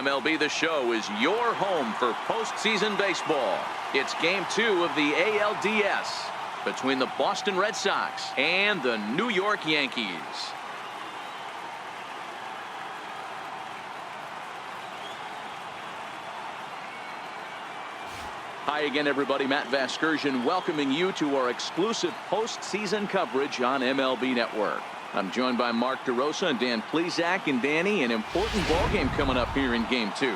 MLB The Show is your home for postseason baseball. It's Game 2 of the ALDS between the Boston Red Sox and the New York Yankees. Hi again, everybody. Matt Vasgersian welcoming you to our exclusive postseason coverage on MLB Network. I'm joined by Mark DeRosa and Dan Plesac. And Danny, an important ball game coming up here in Game 2.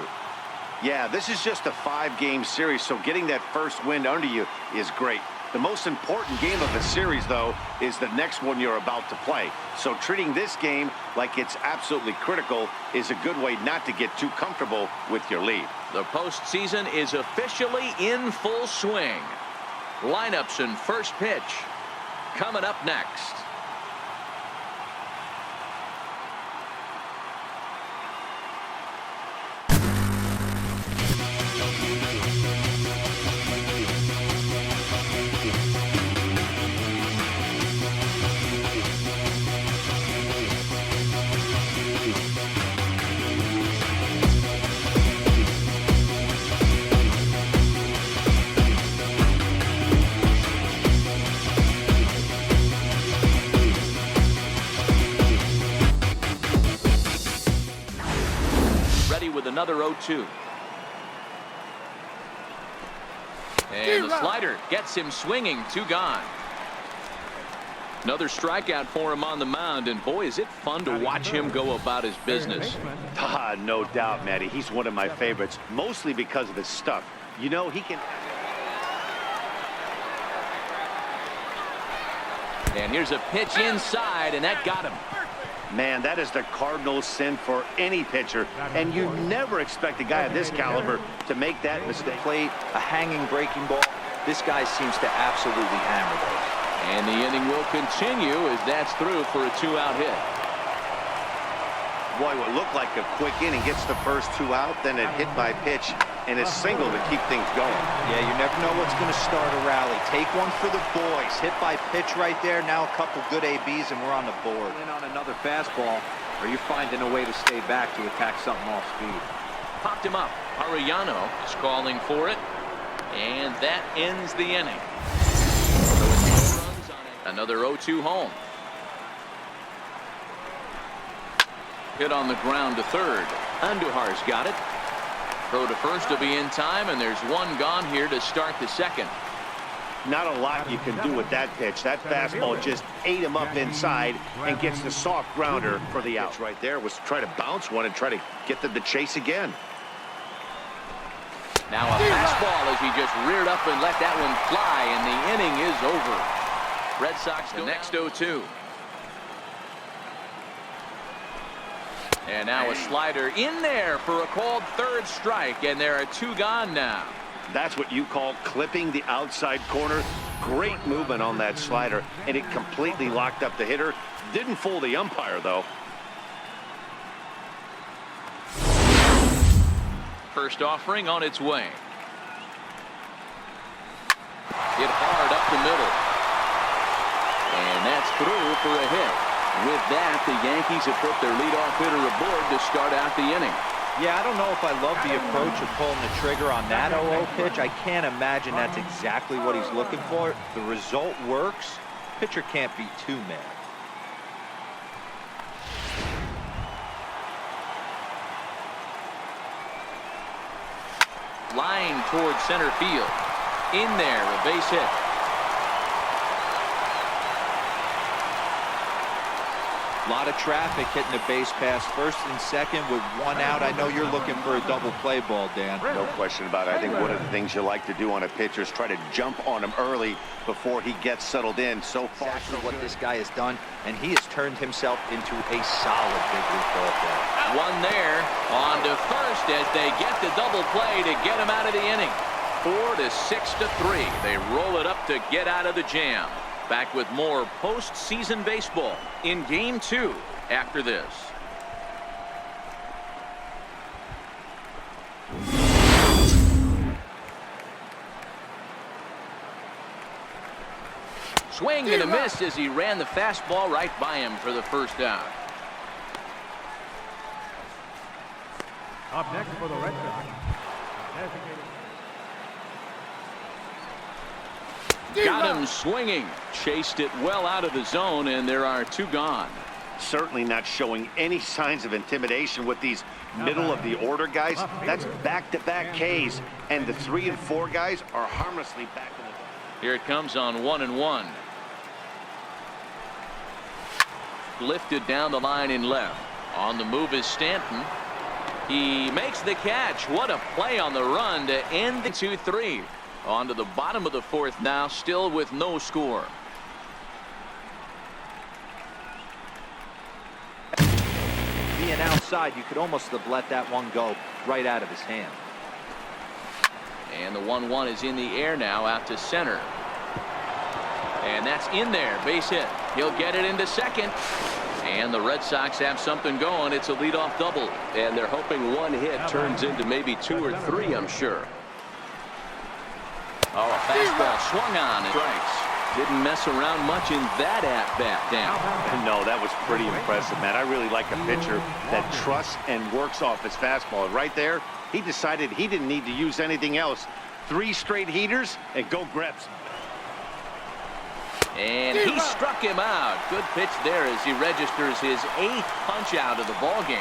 Yeah, this is just a 5-game series, so getting that first win under you is great. The most important game of the series, though, is the next one you're about to play. So treating this game like it's absolutely critical is a good way not to get too comfortable with your lead. The postseason is officially in full swing. Lineups and first pitch coming up next. With another 0-2. And the slider gets him swinging. 2 gone. Another strikeout for him on the mound, and boy, is it fun to watch him go about his business. No doubt, Matty. He's one of my favorites, mostly because of his stuff. You know, he can... And here's a pitch inside, and that got him. Man, that is the Cardinals' sin for any pitcher, and you never expect a guy of this caliber to make that mistake. Played a hanging breaking ball. This guy seems to absolutely hammer those. And the inning will continue as that's through for a 2-out hit. Boy, what looked like a quick inning gets the first 2 out, then a hit by pitch and a single to keep things going. Yeah, you never know what's going to start a rally. Take one for the boys. Hit by pitch right there. Now a couple good ABs and we're on the board. In on another fastball, or you finding a way to stay back to attack something off speed. Popped him up. Arellano is calling for it, and that ends the inning. Another 0-2 home. Hit on the ground to third. Andujar's got it. Throw to first will be in time, and there's 1 gone here to start the second. Not a lot you can do with that pitch. That fastball just ate him up inside and gets the soft grounder for the out. Right there was try to bounce one and try to get them to chase again. Now a fastball as he just reared up and let that one fly, and the inning is over. Red Sox the next 0-2. And now a slider in there for a called third strike, and there are 2 gone now. That's what you call clipping the outside corner. Great movement on that slider, and it completely locked up the hitter. Didn't fool the umpire, though. First offering on its way. Hit hard up the middle. And that's through for a hit. With that, the Yankees have put their leadoff hitter aboard to start out the inning. Yeah, I don't know if I love the approach of pulling the trigger on that 0-0 pitch. I can't imagine that's exactly what he's looking for. The result works. Pitcher can't be too mad. Line towards center field. In there, a base hit. A lot of traffic hitting the base pass first and second with 1 out. I know you're looking for a double play ball, Dan. No question about it. I think one of the things you like to do on a pitcher is try to jump on him early before he gets settled in. So far, exactly what this guy has done, and he has turned himself into a solid big league ball player. 1 there, on to first as they get the double play to get him out of the inning. 4-6-3. They roll it up to get out of the jam. Back with more postseason baseball in Game 2 after this. Swing and a miss as he ran the fastball right by him for the first out. Up next for the Red Sox. Got him swinging. Chased it well out of the zone, and there are 2 gone. Certainly not showing any signs of intimidation with these middle of the order guys. That's back-to-back Ks, and the 3 and 4 guys are harmlessly back in the... Here it comes on 1-1. Lifted down the line in left. On the move is Stanton. He makes the catch. What a play on the run to end the 2-3. On to the bottom of the 4th now, still with no score. Being outside, you could almost have let that one go right out of his hand. And the 1-1 is in the air now out to center. And that's in there. Base hit. He'll get it into second. And the Red Sox have something going. It's a leadoff double. And they're hoping one hit turns into maybe 2 or 3, I'm sure. Oh, a fastball swung on. Strikes. Didn't mess around much in that at-bat down. No, that was pretty impressive, man. I really like a pitcher that trusts and works off his fastball. Right there, he decided he didn't need to use anything else. 3 straight heaters and go grab some. And he struck him out. Good pitch there as he registers his 8th punch out of the ball game.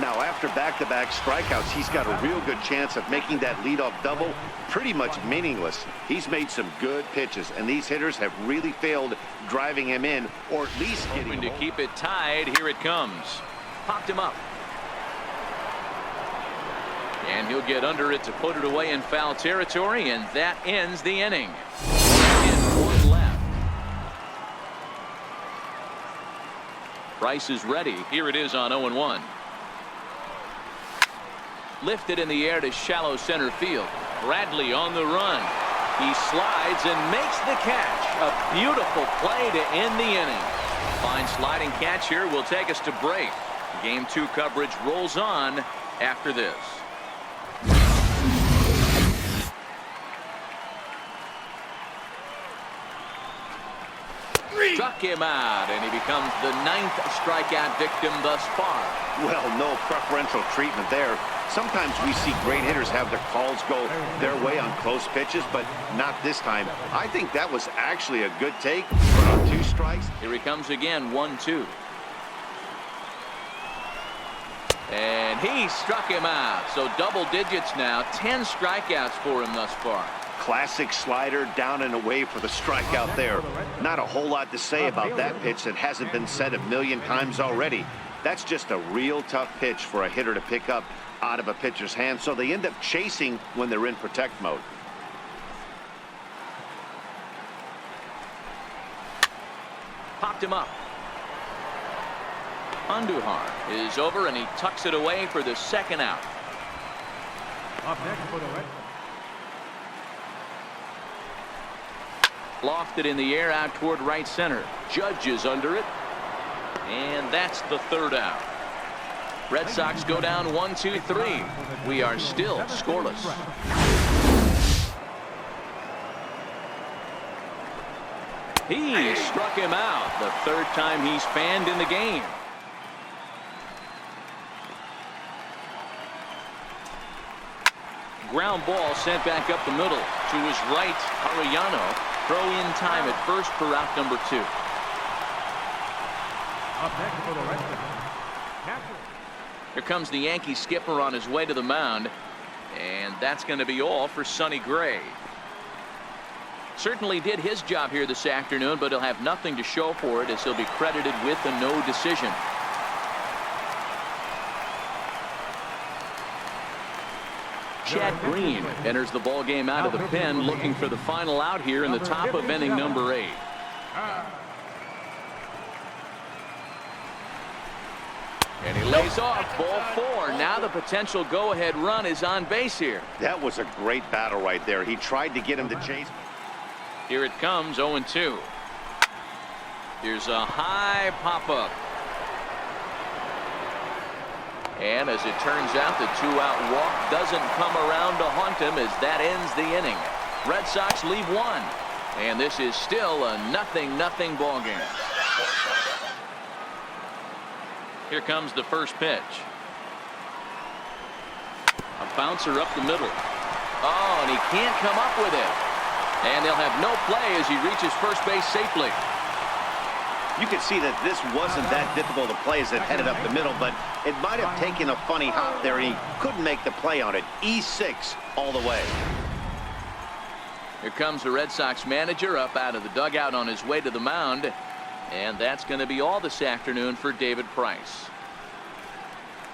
Now, after back-to-back strikeouts, he's got a real good chance of making that leadoff double pretty much meaningless. He's made some good pitches, and these hitters have really failed driving him in, or at least getting to keep it tied. Here it comes. Popped him up. And he'll get under it to put it away in foul territory, and that ends the inning. And 1 left. Price is ready. Here it is on 0-1. Lifted in the air to shallow center field. Bradley on the run. He slides and makes the catch. A beautiful play to end the inning. Fine sliding catch here will take us to break. Game 2 coverage rolls on after this. Struck him out, and he becomes the 9th strikeout victim thus far. Well, no preferential treatment there. Sometimes we see great hitters have their calls go their way on close pitches, but not this time. I think that was actually a good take for 2 strikes. Here he comes again, 1-2. And he struck him out. So double digits now, 10 strikeouts for him thus far. Classic slider down and away for the strikeout there. Not a whole lot to say about that pitch that hasn't been said a million times already. That's just a real tough pitch for a hitter to pick up out of a pitcher's hand, so they end up chasing when they're in protect mode. Popped him up. Andujar is over, and he tucks it away for the 2nd out. Up next for the Red Sox. Lofted in the air out toward right center. Judge is under it. And that's the 3rd out. Red Sox go down 1-2-3. We are still scoreless. He struck him out. The 3rd time he's fanned in the game. Ground ball sent back up the middle to his right. Arellano. Throw in time at first for route number 2. Up next for the Red Sox. Here comes the Yankee skipper on his way to the mound. And that's going to be all for Sonny Gray. Certainly did his job here this afternoon, but he'll have nothing to show for it as he'll be credited with a no decision. Chad Green enters the ball game out of the pen, looking for the final out here in the top of inning number 8. And he lays off ball 4. Now the potential go-ahead run is on base here. That was a great battle right there. He tried to get him to chase. Here it comes, 0-2. Here's a high pop-up. And as it turns out, the 2-out walk doesn't come around to haunt him as that ends the inning. Red Sox leave 1. And this is still a 0-0 ball game. Here comes the first pitch. A bouncer up the middle. Oh, and he can't come up with it. And they'll have no play as he reaches first base safely. You could see that this wasn't that difficult to play as it headed up the middle, but it might have taken a funny hop there, and he couldn't make the play on it. E6 all the way. Here comes the Red Sox manager up out of the dugout on his way to the mound. And that's going to be all this afternoon for David Price.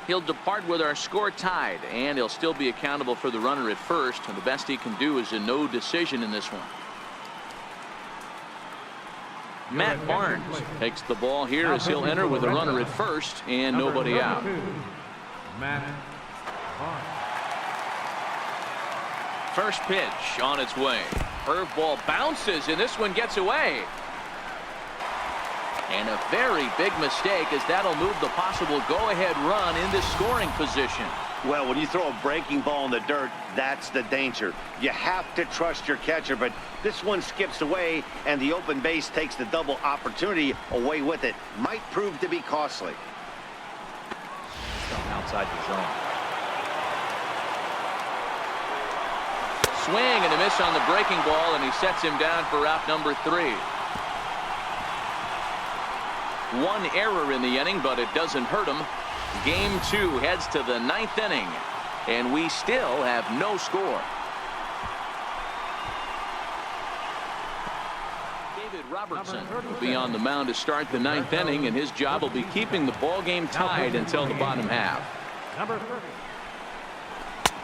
He'll depart with our score tied, and he'll still be accountable for the runner at first, and the best he can do is a no decision in this one. Matt Barnes takes the ball here as he'll enter with a runner at first and nobody out. Matt Barnes. First pitch on its way. Curveball bounces, and this one gets away. And a very big mistake, as that'll move the possible go-ahead run into scoring position. Well, when you throw a breaking ball in the dirt, that's the danger. You have to trust your catcher, but this one skips away, and the open base takes the double opportunity away with it. Might prove to be costly. Outside the zone. Swing and a miss on the breaking ball, and he sets him down for out number 3. One error in the inning, but it doesn't hurt him. Game 2 heads to the 9th inning, and we still have no score. David Robertson will be on the mound to start the 9th inning, and his job will be keeping the ball game tied until the bottom half. Number 30.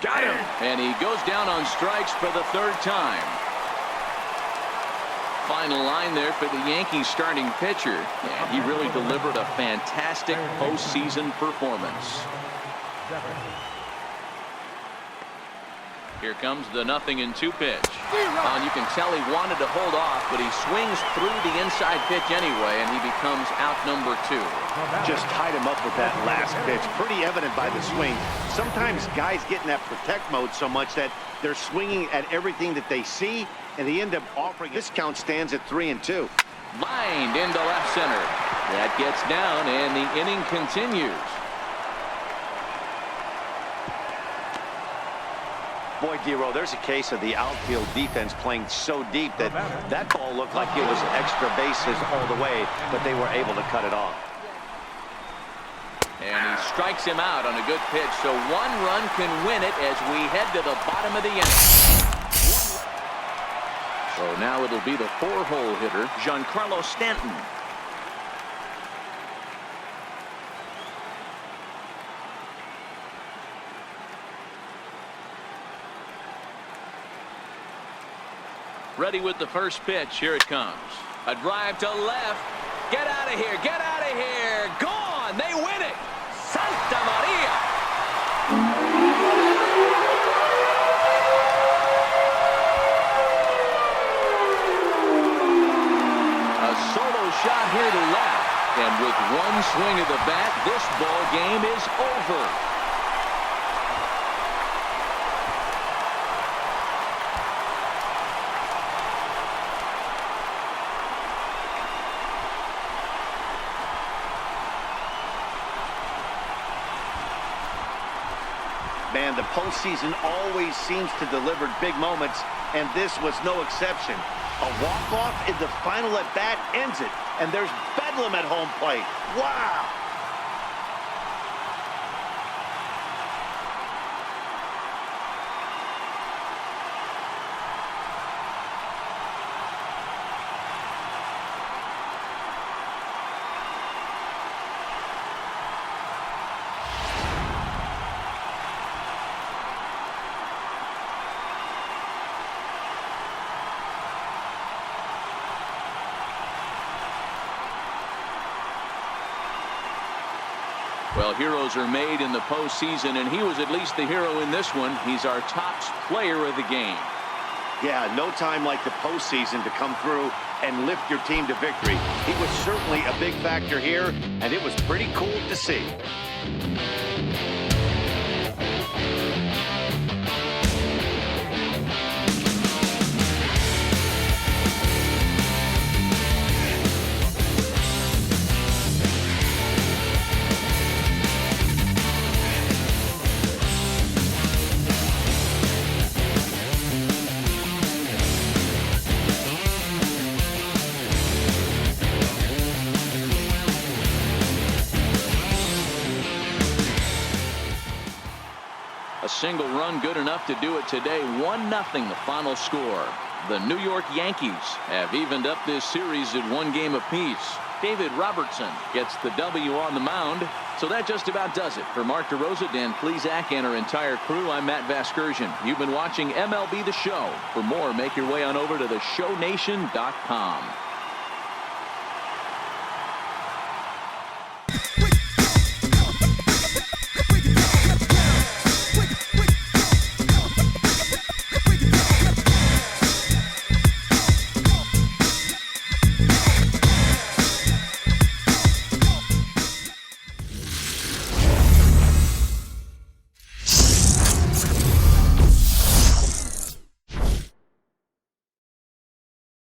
Got him! And he goes down on strikes for the 3rd time. Final line there for the Yankees starting pitcher, and he really delivered a fantastic postseason performance. Here comes the 0-2 pitch. And you can tell he wanted to hold off, but he swings through the inside pitch anyway, and he becomes out number 2. Just tied him up with that last pitch. Pretty evident by the swing. Sometimes guys get in that protect mode so much that they're swinging at everything that they see, and they end up offering. This count stands at 3-2. Lined into left center. That gets down, and the inning continues. Boy, Dero, there's a case of the outfield defense playing so deep that that ball looked like it was extra bases all the way, but they were able to cut it off. And he strikes him out on a good pitch, so 1 run can win it as we head to the bottom of the inning. So now it'll be the 4-hole hitter, Giancarlo Stanton. Ready with the first pitch. Here it comes. A drive to left. Get out of here. Get out of here. Gone. They win it. Santa Maria. A solo shot here to left. And with one swing of the bat, this ball game is over. Man, the postseason always seems to deliver big moments, and this was no exception. A walk-off in the final at-bat ends it, and there's bedlam at home plate. Wow! Well, heroes are made in the postseason, and he was at least the hero in this one. He's our top player of the game. Yeah, no time like the postseason to come through and lift your team to victory. He was certainly a big factor here, and it was pretty cool to see. single run good enough to do it today. 1-0 the final score. The New York Yankees have evened up this series at 1 game apiece. David Robertson gets the W on the mound. So that just about does it. For Mark DeRosa, Dan Plesac, and our entire crew, I'm Matt Vasgersian. You've been watching MLB The Show. For more, make your way on over to theshownation.com.